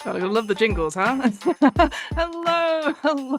God, I love the jingles, huh? Hello,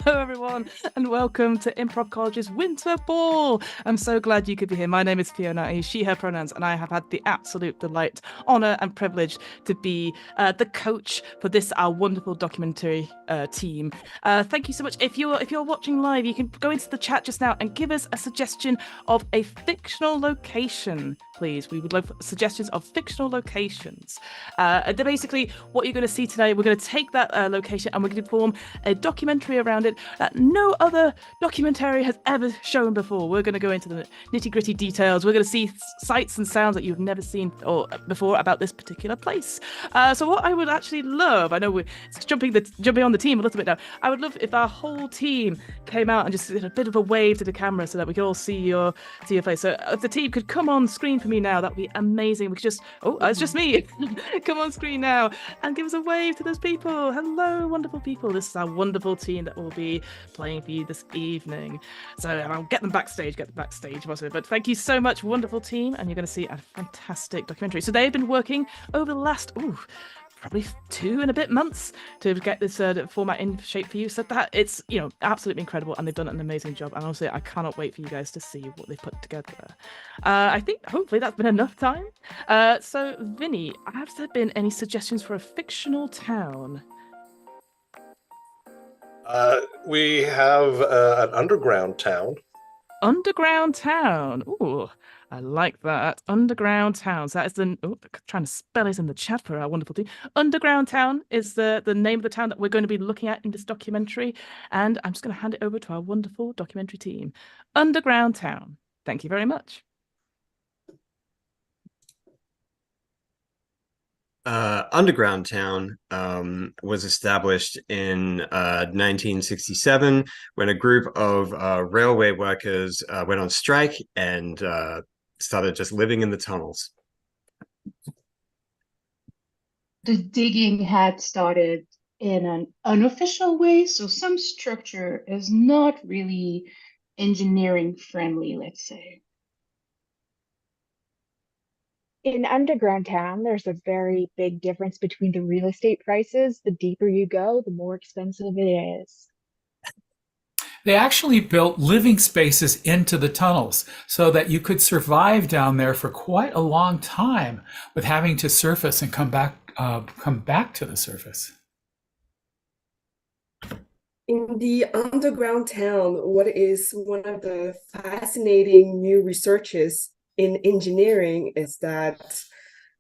everyone, and welcome to Improv College's Winter Ball. I'm so glad you could be here. My name is Fiona. I use she, her pronouns, and I have had the absolute delight, honor, and privilege to be the coach for this our wonderful documentary team. Thank you so much. If you're watching live, you can go into the chat just now and give us a suggestion of a fictional location, please. We would love suggestions of fictional locations. Basically, what you're going to see today, we're going to take that location and we're going to form a documentary around it that no other documentary has ever shown before. We're going to go into the nitty gritty details. We're going to see sights and sounds that you've never seen or before about this particular place. So what I would actually love, I know we're jumping on the team a little bit now. I would love if our whole team came out and just did a bit of a wave to the camera so that we could all see your face. So if the team could come on screen for me now, that would be amazing. We could just, it's just me. Come on screen now and give us a wave to those people. Hello, wonderful people. This is our wonderful team that will be playing for you this evening. So I'll get them backstage. But thank you so much, wonderful team. And you're going to see a fantastic documentary. So they've been working over the last, probably 2 and a bit months to get this format in shape for you. So that it's, absolutely incredible. And they've done an amazing job. And honestly, I cannot wait for you guys to see what they've put together. I think hopefully that's been enough time. So Vinny, have there been any suggestions for a fictional town? We have an underground town. Underground town. Ooh, I like that. Underground towns. That is trying to spell it in the chat for our wonderful team. Underground town is the name of the town that we're going to be looking at in this documentary. And I'm just going to hand it over to our wonderful documentary team. Underground town. Thank you very much. Underground Town was established in 1967 when a group of railway workers went on strike and started just living in the tunnels. The digging had started in an unofficial way, so some structure is not really engineering friendly, let's say. In Underground Town, there's a very big difference between the real estate prices. The deeper you go, the more expensive it is. They actually built living spaces into the tunnels so that you could survive down there for quite a long time with having to surface and come back to the surface. In the underground town, what is one of the fascinating new researches in engineering is that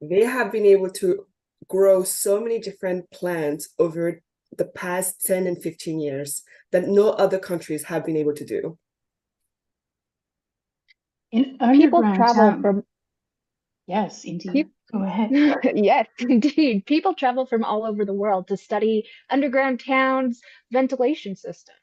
they have been able to grow so many different plants over the past 10 and 15 years that no other countries have been able to do. In People underground travel town, from yes, indeed. Go ahead. yes, indeed. People travel from all over the world to study underground towns' ventilation system.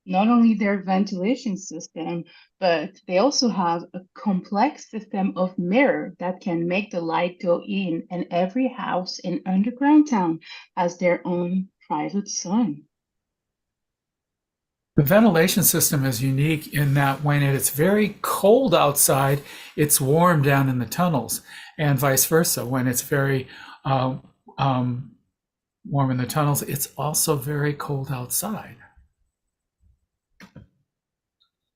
Not only their ventilation system, but they also have a complex system of mirror that can make the light go in, and every house in underground town has their own private sun. The ventilation system is unique in that when it's very cold outside, it's warm down in the tunnels, and vice versa. When it's very warm in the tunnels, it's also very cold outside.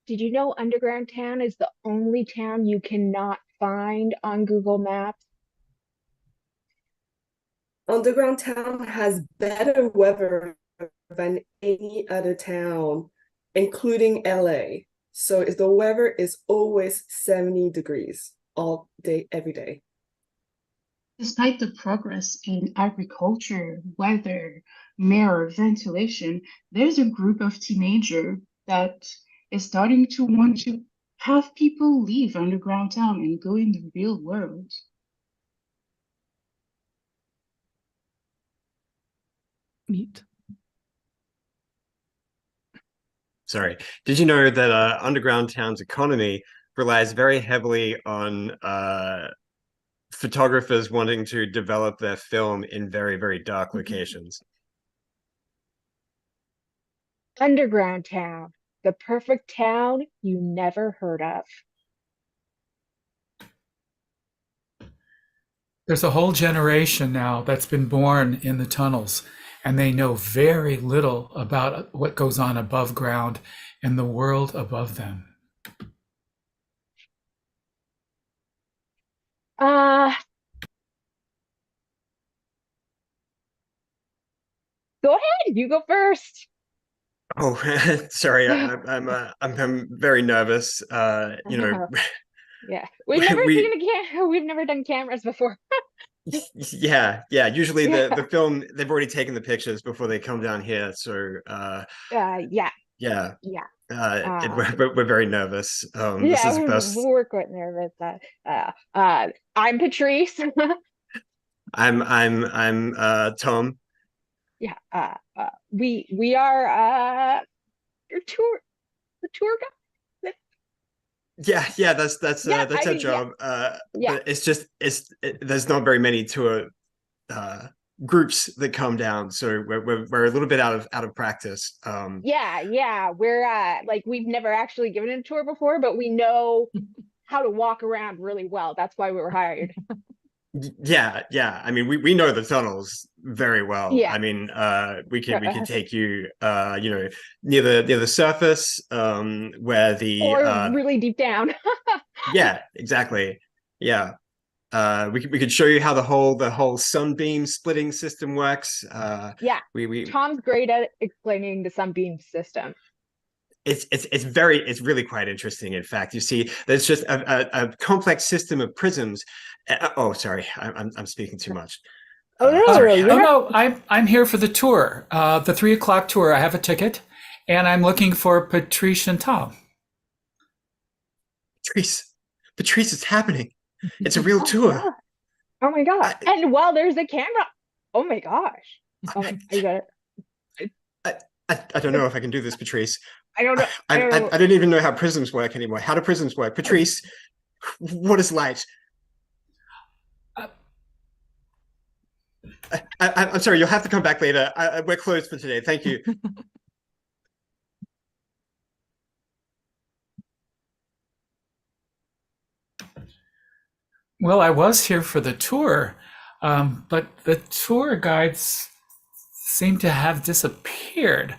Did you know Underground Town is the only town you cannot find on Google Maps? Underground town has better weather than any other town, including LA. So the weather is always 70 degrees all day, every day. Despite the progress in agriculture, weather, mirror, ventilation, there's a group of teenagers that is starting to want to have people leave underground town and go in the real world. Mute. Sorry. Did you know that Underground Town's economy relies very heavily on photographers wanting to develop their film in very, very dark locations? Underground Town, the perfect town you never heard of. There's a whole generation now that's been born in the tunnels, and they know very little about what goes on above ground in the world above them. Uh, Go ahead, you go first. Oh, sorry, I'm very nervous. Yeah, we've never we we've never done cameras before. yeah. Usually Yeah. the film, they've already taken the pictures before they come down here. So Yeah, yeah, yeah. we're very nervous. This Yeah, is the first. we're quite nervous. I'm Patrice. I'm Tom. Yeah. We are your tour guide. Yeah, Yeah, that's I our mean, yeah, job. yeah, But there's not very many tour groups that come down, so we're a little bit out of practice. yeah. We're like we've never actually given a tour before, but we know how to walk around really well. That's why we were hired. Yeah. I mean, we know the tunnels very well. Yeah. I mean, we could take you, near the surface, where the Or really deep down. yeah, exactly. Yeah. We could show you how the whole sunbeam splitting system works. Yeah. We Tom's great at explaining the sunbeam system. it's really quite interesting. In fact, you see, there's just a complex system of prisms. Oh, sorry, I'm speaking too much. Oh no, Sorry. you're Oh not. no, I'm here for the tour, the 3 o'clock tour. I have a ticket, and I'm looking for Patrice and Tom. Patrice, it's happening. It's a real Oh tour. God. Oh my God. I, And while there's a camera. Oh my gosh. Oh my, you got it. I don't know if I can do this, Patrice. I don't know. I, I don't I, know. I don't even know how prisms work anymore. How do prisms work? Patrice, what is light? I'm sorry, you'll have to come back later. We're closed for today. Thank you. Well, I was here for the tour, but the tour guides seem to have disappeared.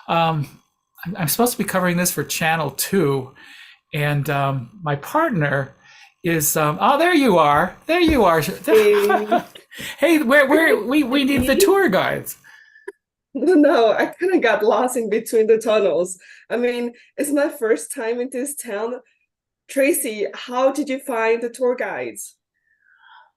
I'm supposed to be covering this for Channel 2, and my partner is oh, there you are. There you are. Hey. Hey, we need the tour guides. No, I kind of got lost in between the tunnels. I mean, it's my first time in this town. Tracy, how did you find the tour guides?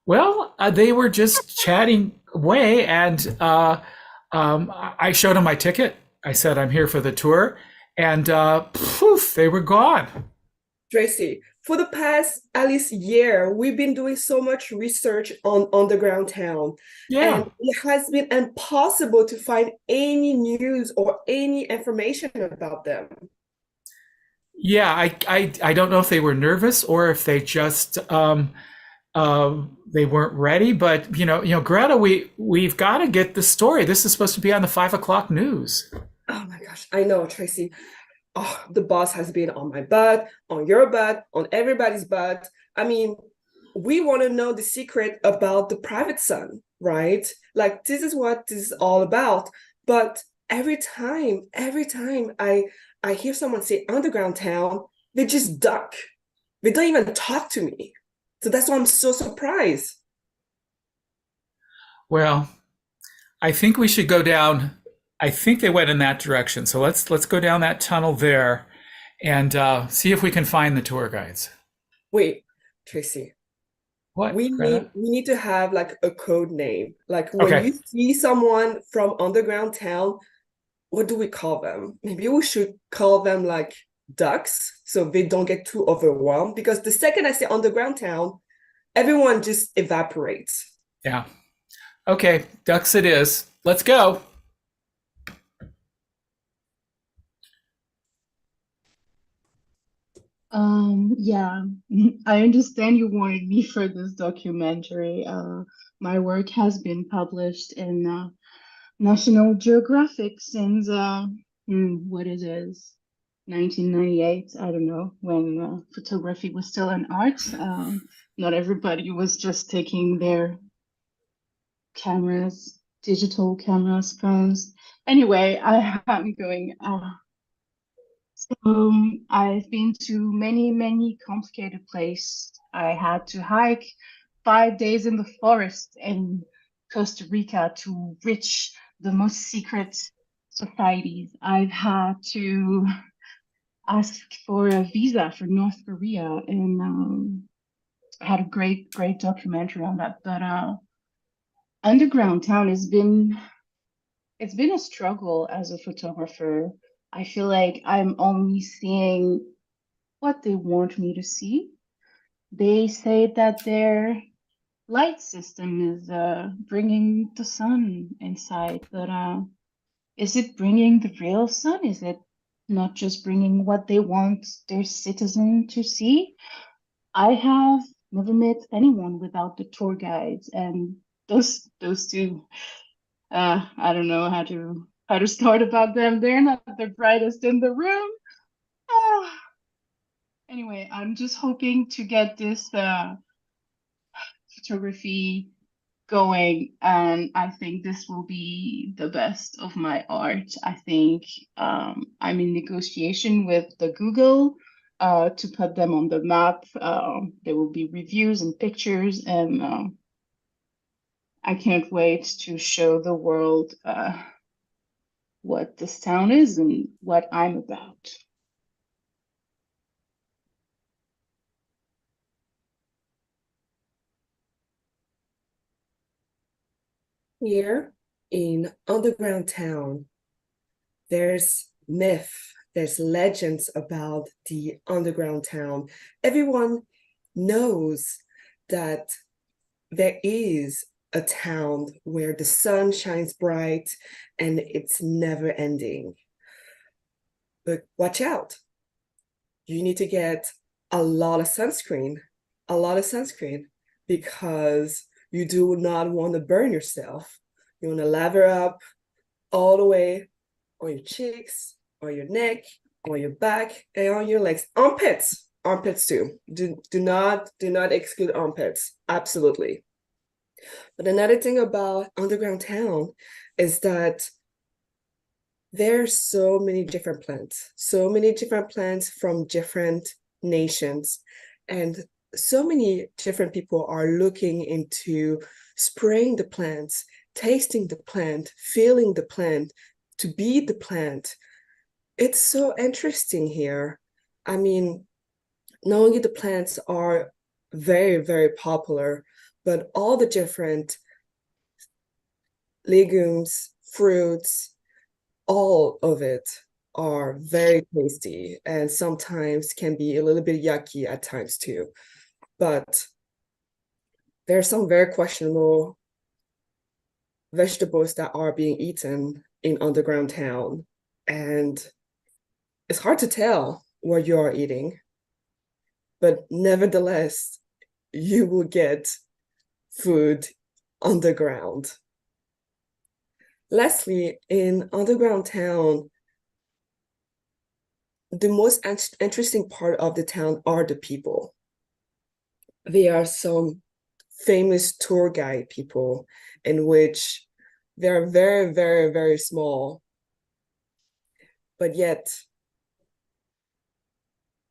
Well, they were just chatting away, and I showed them my ticket. I said I'm here for the tour, and poof, they were gone. Tracy, for the past at least year, we've been doing so much research on underground town, Yeah. and it has been impossible to find any news or any information about them. Yeah, I don't know if they were nervous or if they just they weren't ready. But Greta, we've got to get the story. This is supposed to be on the 5 o'clock news. Oh my gosh, I know, Tracy. Oh, the boss has been on my butt, on your butt, on everybody's butt. I mean, we want to know the secret about the private son, right? Like, this is what this is all about. But every time I hear someone say underground town, they just duck. They don't even talk to me. So that's why I'm so surprised. Well, I think we should go down. I think they went in that direction. So let's go down that tunnel there and see if we can find the tour guides. Wait, Tracy. What? We Greta? need to have like a code name. Like when Okay. you see someone from underground town, what do we call them? Maybe we should call them like ducks so they don't get too overwhelmed. Because the second I say underground town, everyone just evaporates. Yeah. Okay, ducks it is. Let's go. Yeah, I understand you wanted me for this documentary. My work has been published in National Geographic since what it is, 1998, I don't know, when photography was still an art. Not everybody was just taking their cameras, digital cameras, phones. Anyway, I'm going. I've been to many complicated places. I had to hike 5 days in the forest in Costa Rica to reach the most secret societies. I've had to ask for a visa for North Korea, and I had a great documentary on that. But Underground Town it's been a struggle as a photographer. I feel like I'm only seeing what they want me to see. They say that their light system is bringing the sun inside, but is it bringing the real sun? Is it not just bringing what they want their citizen to see? I have never met anyone without the tour guides, and those two. I don't know how to start about them. They're not the brightest in the room. Ah, anyway, I'm just hoping to get this photography going, and I think this will be the best of my art. I think I'm in negotiation with the Google to put them on the map. There will be reviews and pictures, and I can't wait to show the world what this town is and what I'm about. Here in Underground Town, there's myth, there's legends about the underground town. Everyone knows that there is a town where the sun shines bright and it's never ending. But watch out. You need to get a lot of sunscreen, because you do not want to burn yourself. You want to lather up all the way on your cheeks, on your neck, on your back, and on your legs. Armpits too. Do not exclude armpits. Absolutely. But another thing about Underground Town is that there's so many different plants from different nations, and so many different people are looking into spraying the plants, tasting the plant, feeling the plant, to be the plant. It's so interesting here. I mean, not only the plants are very popular, but all the different legumes, fruits, all of it are very tasty and sometimes can be a little bit yucky at times too. But there are some very questionable vegetables that are being eaten in Underground Town, and it's hard to tell what you are eating, but nevertheless, you will get food underground. Lastly, in Underground Town, the most interesting part of the town are the people. There are some famous tour guide people in which they're very small, but yet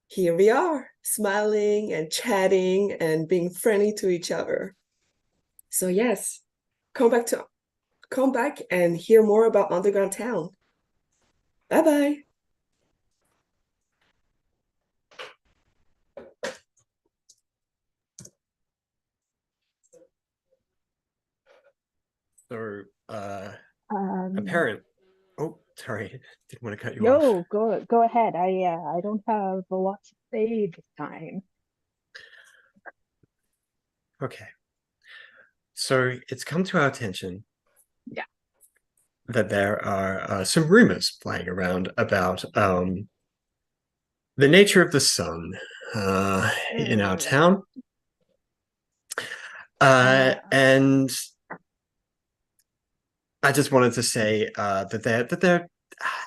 here we are, smiling and chatting and being friendly to each other. So yes, come back and hear more about Underground Town. Bye-bye. So, Um, apparent. Oh, sorry, didn't want to cut you off. no, go ahead. I don't have a lot to say this time. Okay. So it's come to our attention Yeah. that there are some rumors flying around about the nature of the sun in our town. And I just wanted to say that there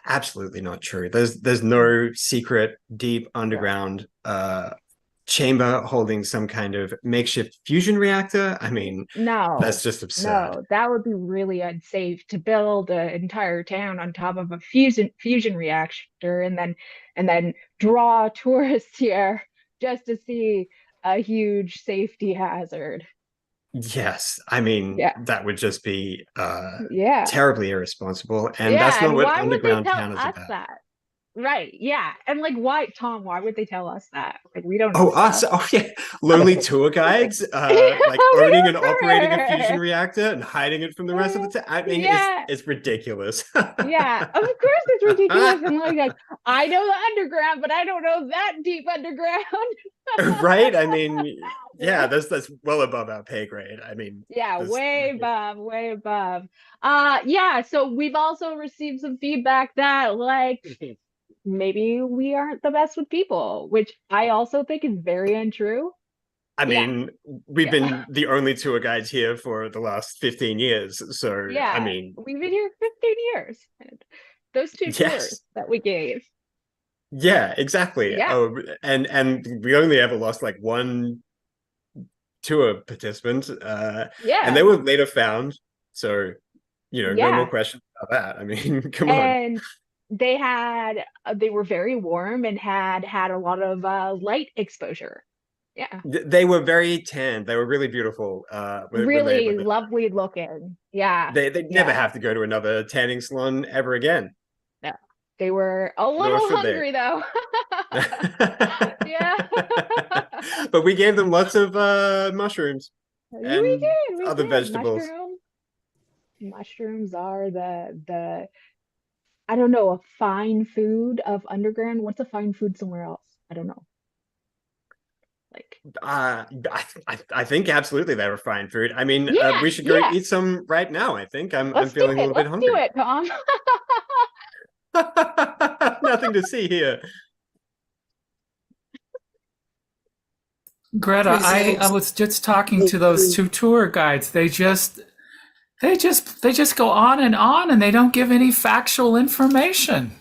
absolutely not true. There's no secret deep underground chamber holding some kind of makeshift fusion reactor. I mean, No, that's just absurd. no, that would be really unsafe to build an entire town on top of a fusion reactor and then draw tourists here just to see a huge safety hazard. Yes, I mean, Yeah, that would just be yeah, terribly irresponsible, and that's yeah. not And what why would they underground tell town is us about. that? Right, yeah. And like, why, Tom, why would they tell us that? Like, we don't know Oh, us. stuff. Oh, yeah. Lonely tour guides, like owning and operating a fusion reactor and hiding it from the rest of the town. I mean, Yeah, it's ridiculous. yeah, of course it's ridiculous. And like, I know the underground, but I don't know that deep underground. Right? I mean, yeah, that's well above our pay grade. I mean, Yeah, that's way above, way above. Yeah, so we've also received some feedback that like maybe we aren't the best with people, which I also think is very untrue. I Yeah, mean, we've yeah, been the only tour guides here for the last 15 years. So, I yeah. mean, We've been here 15 years. And those two tours yes. that we gave. Yeah, exactly. Yeah, Oh, and we only ever lost like one tour participant, and yeah, they were later found. So, no more yeah. questions about that. I mean, come on. And they were very warm and had a lot of light exposure. Yeah. They were very tan. They were really beautiful. Really When lovely looking. Yeah. they never Yeah. have to go to another tanning salon ever again. No. They were a Nor little should they. hungry though. Yeah. But we gave them lots of mushrooms and We other did. vegetables. Mushrooms are the I don't know, a fine food of underground. What's a fine food somewhere else? I don't know. Like, I think absolutely they were fine food. I mean, yeah, we should go yeah. eat some right now. I think I'm Let's do feeling a it. little bit Let's do hungry. it, Tom. Nothing to see here. Greta, I was just talking to those two tour guides. They just go on and they don't give any factual information.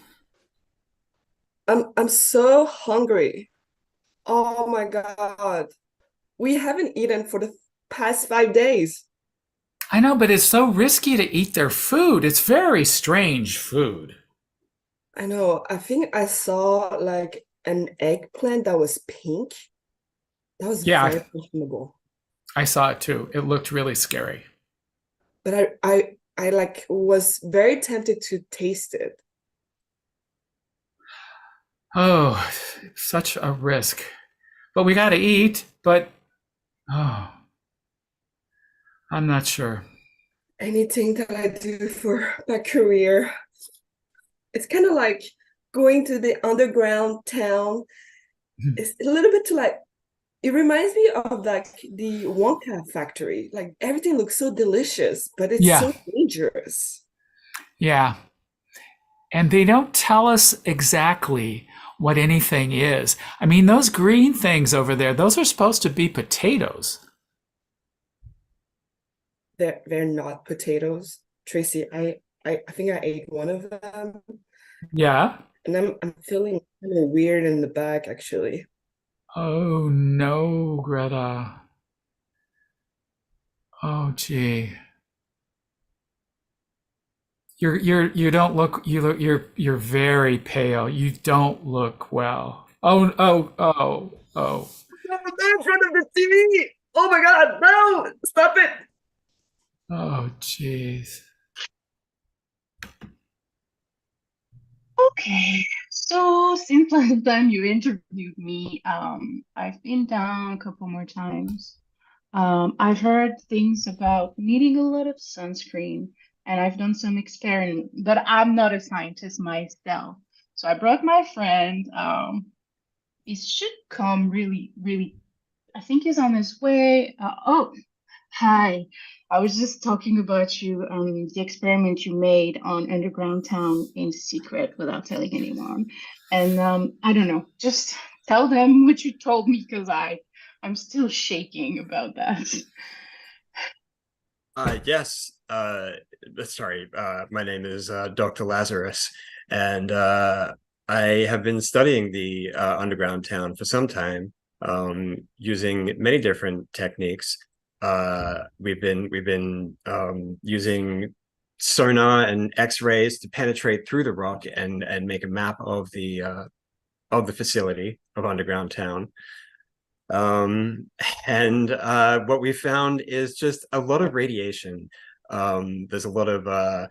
I'm so hungry. Oh my God. We haven't eaten for the past 5 days. I know, but it's so risky to eat their food. It's very strange food. I know. I think I saw like an eggplant that was pink. That was very Yeah, questionable. I saw it too. It looked really scary. But I like was very tempted to taste it. Oh, such a risk. But we got to eat. But oh, I'm not sure. Anything that I do for my career, it's kind of like going to the underground town. It's a little bit like it reminds me of like the Wonka factory. Like everything looks so delicious, but it's Yeah, so dangerous. yeah. And they don't tell us exactly what anything is. I mean, those green things over there, those are supposed to be potatoes. They're not potatoes. Tracy, I think I ate one of them, Yeah. and I'm feeling kind of weird in the back actually. Oh no, Greta. Oh gee. You don't look you're very pale. You don't look well. Oh. No, not in front of the TV. Oh my God, no! Stop it! Oh jeez. Okay, so since last time you interviewed me, I've been down a couple more times. I've heard things about needing a lot of sunscreen, and I've done some experiment, but I'm not a scientist myself. So I brought my friend. It should come really. I think he's on his way. Oh, hi. I was just talking about you, the experiment you made on Underground Town in secret without telling anyone. And I don't know, just tell them what you told me because I'm still shaking about that. Yes. Sorry. My name is Dr. Lazarus. and I have been studying the underground town for some time, using many different techniques. We've been using sonar and X-rays to penetrate through the rock and make a map of the facility of underground town. And what we found is just a lot of radiation. There's a lot of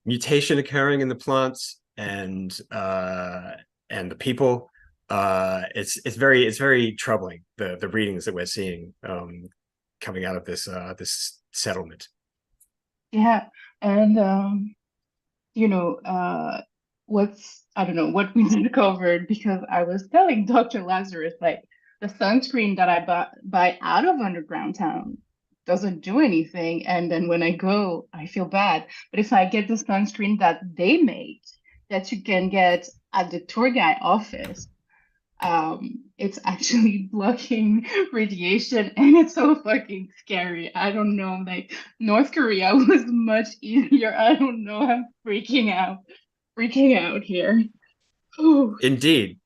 mutation occurring in the plants and the people. It's very troubling, the readings that we're seeing coming out of this settlement. Yeah, and what's I don't know what we discovered, because I was telling Dr. Lazarus, like, the sunscreen that I buy out of underground town doesn't do anything, and then when I go, I feel bad. But if I get the sunscreen that they make, that you can get at the tour guide office, it's actually blocking radiation, and it's so fucking scary. I don't know, like, North Korea was much easier. I don't know, I'm freaking out here. Whew. Indeed.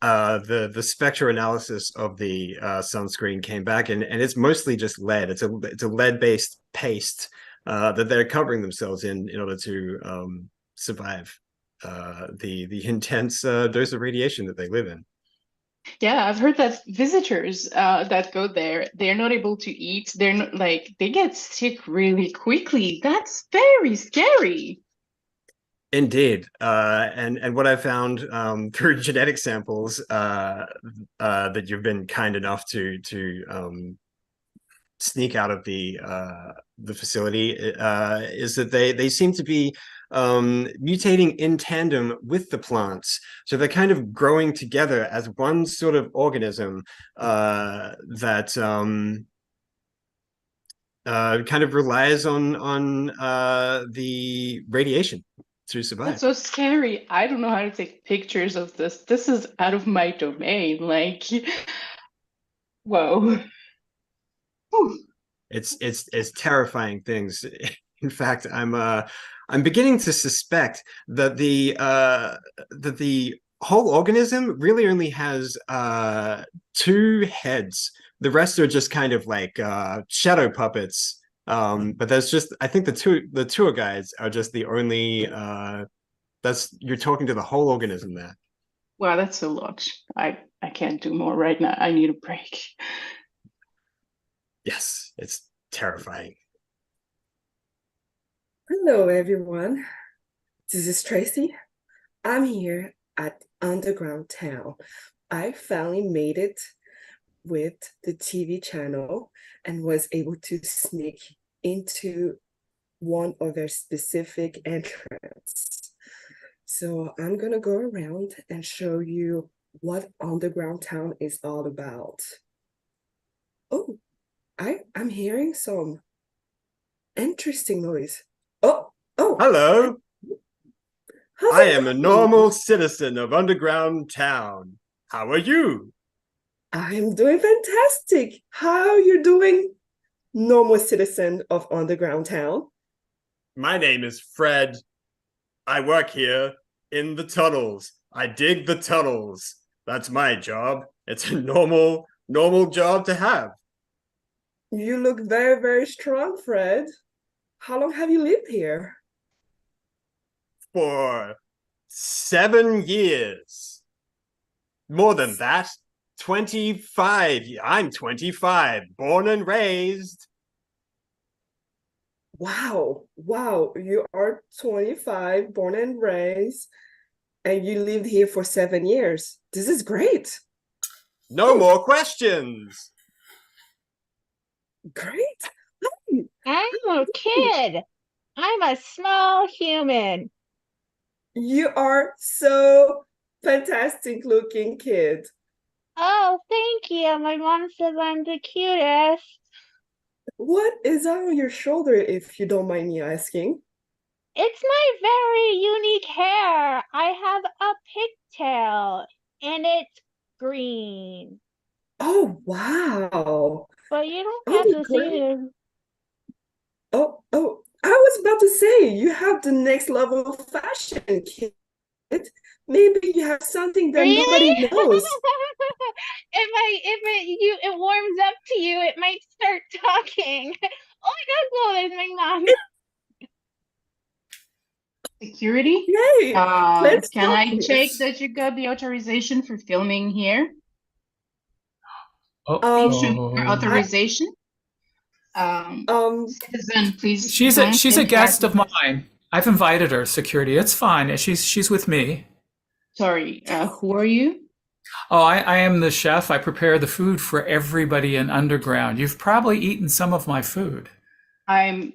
The spectral analysis of the sunscreen came back, and it's mostly just lead. It's a lead-based paste that they're covering themselves in order to survive the intense dose of radiation that they live in. Yeah, I've heard that visitors that go there, they're not able to eat. They're not, like, they get sick really quickly. That's very scary. Indeed, and what I found through genetic samples that you've been kind enough to sneak out of the facility is that they seem to be mutating in tandem with the plants, so they're kind of growing together as one sort of organism that kind of relies on the radiation to survive. That's so scary. I don't know how to take pictures of this. This is out of my domain. Like, whoa. Whew. It's terrifying things. In fact, I'm beginning to suspect that the whole organism really only has two heads. The rest are just kind of like shadow puppets. But there's just, I think the tour guides are just the only you're talking to the whole organism there. Wow, that's a lot. I can't do more right now. I need a break. Yes, it's terrifying. Hello, everyone. This is Tracy. I'm here at Underground Town. I finally made it with the TV channel and was able to sneak into one of their specific entrance. So I'm gonna go around and show you what Underground Town is all about. Oh, I'm hearing some interesting noise. Oh, Hello. how's I it am a going? normal citizen of Underground Town. How are you? I'm doing fantastic. How are you doing, normal citizen of Underground Town? My name is Fred. I work here in the tunnels. I dig the tunnels. That's my job. It's a normal job to have. You look very, very strong, Fred. How long have you lived here? For 7 years. More than that. 25. I'm 25, born and raised. Wow, you are 25, born and raised, and you lived here for 7 years. This is great. No more questions. Great. I'm a kid. I'm a small human. You are so fantastic looking kid. Oh, thank you. My mom says I'm the cutest. What is on your shoulder, if you don't mind me asking? It's my very unique hair. I have a pigtail and it's green. Oh, wow. But you don't have Okay, to see great. it. Oh, I was about to say, you have the next level fashion, kid. Maybe you have something that nobody Really? knows. It warms up to you, it might start talking. Oh my god, so there's my mom. Security, Yay! Let's can I talk. check that you got the authorization for filming here? Please show me your Oh, authorization. Citizen, please she's don't a guest of interact with us. mine. I've invited her. Security, it's fine. She's with me. Sorry, who are you? Oh, I am the chef. I prepare the food for everybody in Underground. You've probably eaten some of my food. I'm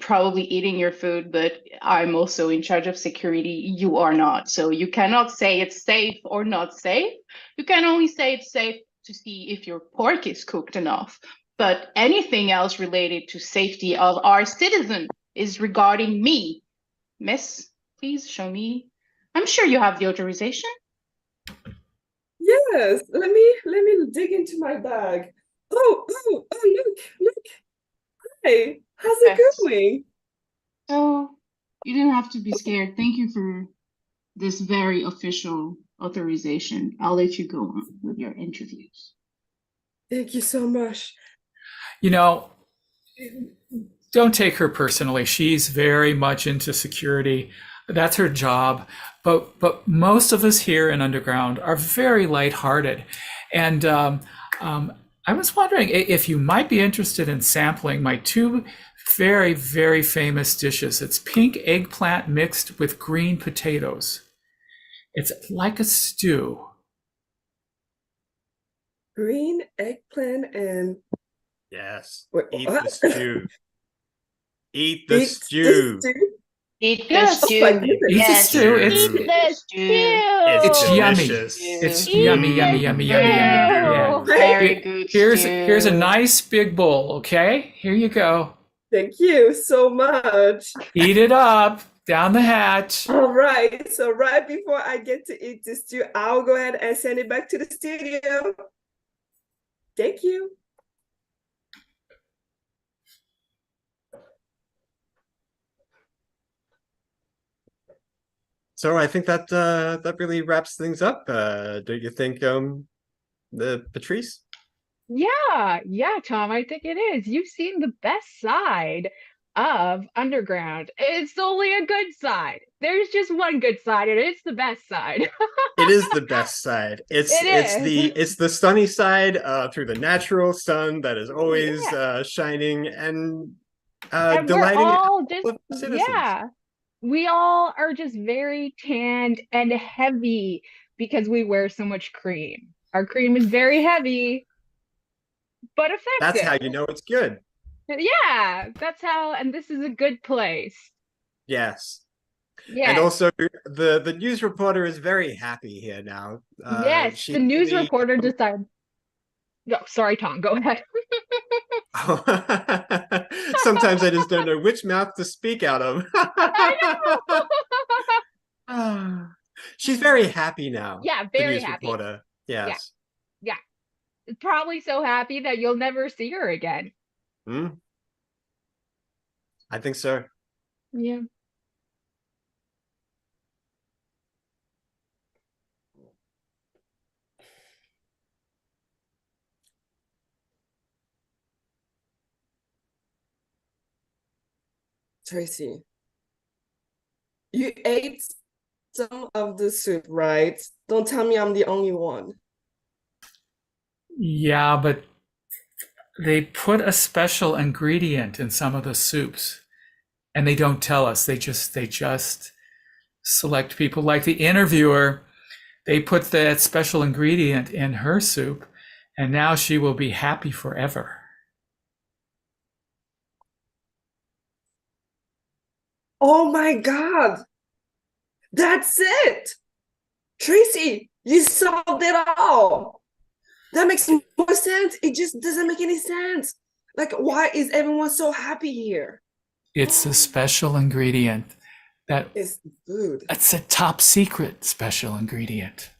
probably eating your food, but I'm also in charge of security. You are not. So you cannot say it's safe or not safe. You can only say it's safe to see if your pork is cooked enough. But anything else related to safety of our citizen is regarding me. Miss, please show me. I'm sure you have the authorization. Yes, let me dig into my bag. Oh, look. Hey, how's it Yes. going? So you didn't have to be scared. Thank you for this very official authorization. I'll let you go on with your interviews. Thank you so much. You know, don't take her personally. She's very much into security. That's her job. But most of us here in Underground are very lighthearted. And I was wondering if you might be interested in sampling my two very, very famous dishes. It's pink eggplant mixed with green potatoes. It's like a stew. Green eggplant and Yes. wait, Eat what? the stew. Eat the Eat stew. stew? Eat the Yes. Oh my stew. goodness. Eat the Yes, stew. eat Stew. the stew. It's yummy. delicious. It's Eat yummy, the yummy, yummy, yummy, yummy. Yeah. stew. Very Here- good Here's a stew. nice big bowl, okay? Here you go. Thank you so much. Eat it up. Down the hatch. All right, so right before I get to eat this stew, I'll go ahead and send it back to the studio. Thank you. So I think that that really wraps things up. Do you think, the Patrice? Yeah, Tom, I think it is. You've seen the best side of Underground. It's only a good side. There's just one good side, and it's the best side. It is the best side. It is. It's the sunny side through the natural sun that is always Yeah. shining and And we're delighting all just, all of the citizens. yeah, we all are just very tanned and heavy because we wear so much cream. Our cream is very heavy, but That's how effective. you know it's good. Yeah, that's how, and this is a good place. Yes. And Yes, also the news reporter is very happy here now. yes, She the news really- reporter decided. No, sorry, Tom, go ahead. Sometimes I just don't know which mouth to speak out of. She's very happy now. Yeah, The very news happy. reporter. Yes. Yeah, probably so happy that you'll never see her again. Hmm? I think so. Yeah. Tracy, you ate some of the soup, right? Don't tell me I'm the only one. Yeah, but they put a special ingredient in some of the soups, and they don't tell us. They just select people. Like the interviewer, they put that special ingredient in her soup, and now she will be happy forever. Oh my God. That's it. Tracy, you solved it all. That makes more sense. It just doesn't make any sense. Like, why is everyone so happy here? It's a special ingredient It's the food. that's a top secret special ingredient.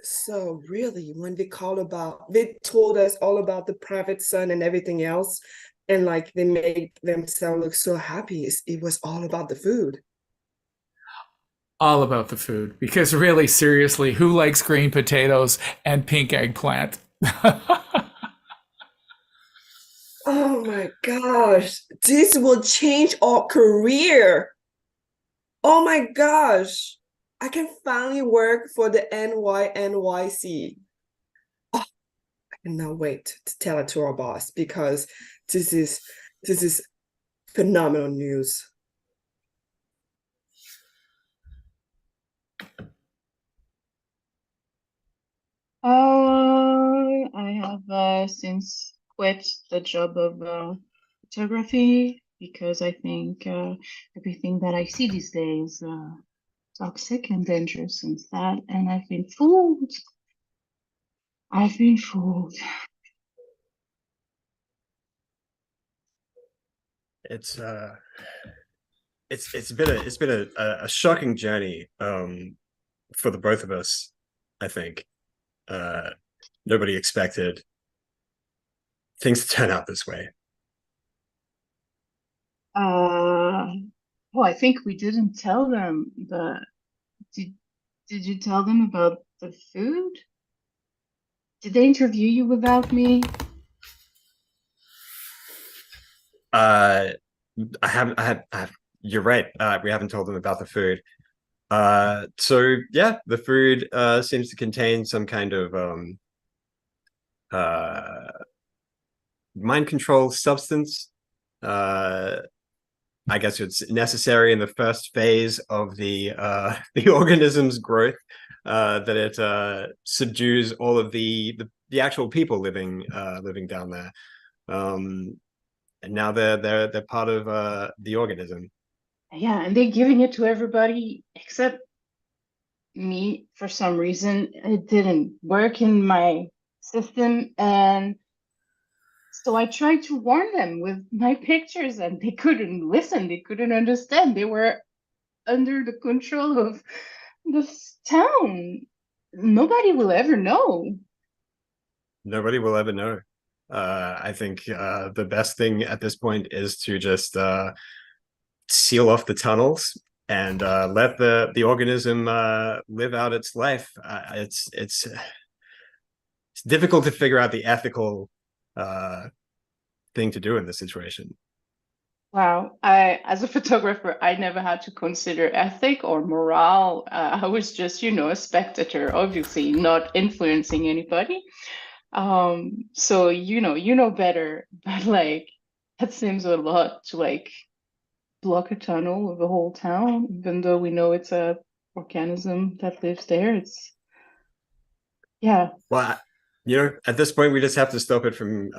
So really, when they told us all about the private son and everything else, and like they made themselves look so happy, it was all about the food. all about the food, because really, seriously, who likes green potatoes and pink eggplant? Oh my gosh, this will change our career. Oh my gosh, I can finally work for the NYC. Oh, I cannot wait to tell it to our boss because this is phenomenal news. I have since quit the job of photography because I think everything that I see these days toxic and dangerous since that, and I've been fooled. I've been fooled. It's been a shocking journey for the both of us, I think. Nobody expected things to turn out this way. Well, I think we didn't tell them did you tell them about the food? Did they interview you without me? I have you're right. We haven't told them about the food. So yeah, the food seems to contain some kind of mind control substance. I guess it's necessary in the first phase of the the organism's growth, that it subdues all of the actual people living down there. And now they're part of the organism. Yeah, and they're giving it to everybody except me for some reason. It didn't work in my system, and so I tried to warn them with my pictures, and they couldn't listen. They couldn't understand. They were under the control of this town. Nobody will ever know. Nobody will ever know. I think the best thing at this point is to just seal off the tunnels and let the organism live out its life. It's difficult to figure out the ethical thing to do in this situation. Wow, as a photographer, I never had to consider ethic or morale. I was just, a spectator, obviously not influencing anybody. So you know better, but like that seems a lot to like block a tunnel of the whole town, even though we know it's a organism that lives there. It's yeah. Well, at this point, we just have to stop it from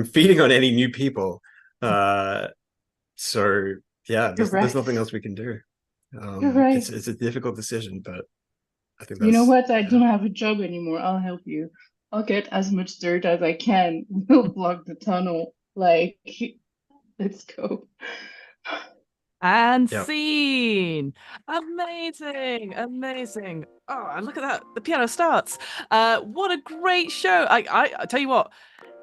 feeding on any new people. So yeah, there's nothing else we can do. You're right. It's a difficult decision, but I think You know that's what? I don't have a job anymore. I'll help you. I'll get as much dirt as I can. We'll block the tunnel. Like, let's go. And Yep. scene. Amazing. Oh, and look at that. The piano starts. What a great show. I tell you what,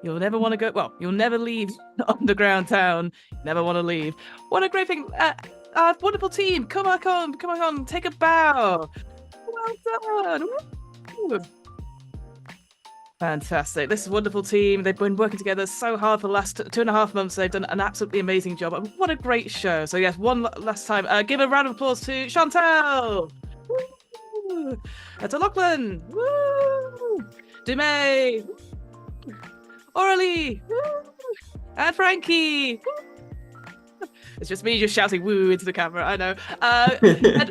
you'll never want to go. Well, you'll never leave Underground Town. Never want to leave. What a great thing. Wonderful team. Come on. Take a bow. Well done. Woo. Fantastic. This is a wonderful team. They've been working together so hard for the last 2.5 months. They've done an absolutely amazing job. And what a great show. So yes, one last time. Give a round of applause to Chantal. Woo! To Lachlan. Woo! Dumay. Aurelie. Woo! And Frankie. Woo! It's just me just shouting woo into the camera, I know.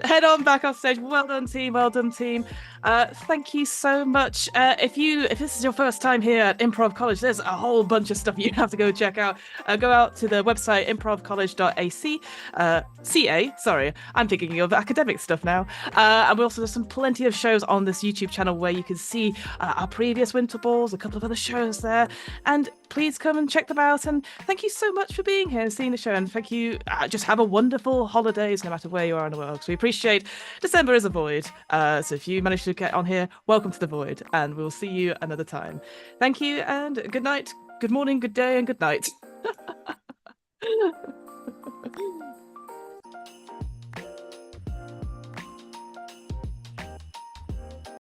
Head on back off stage. Well done, team. Thank you so much. If this is your first time here at Improv College, there's a whole bunch of stuff you have to go check out. Go out to the website improvcollege.ca. Sorry, I'm thinking of academic stuff now. And we also have plenty of shows on this YouTube channel where you can see our previous winter balls, a couple of other shows there. And please come and check them out. And thank you so much for being here and seeing the show. And thank you. Just have a wonderful holidays no matter where you are in the world. So we appreciate December is a void. So if you manage to get on here, welcome to the void. And we'll see you another time. Thank you and good night, good morning, good day, and good night.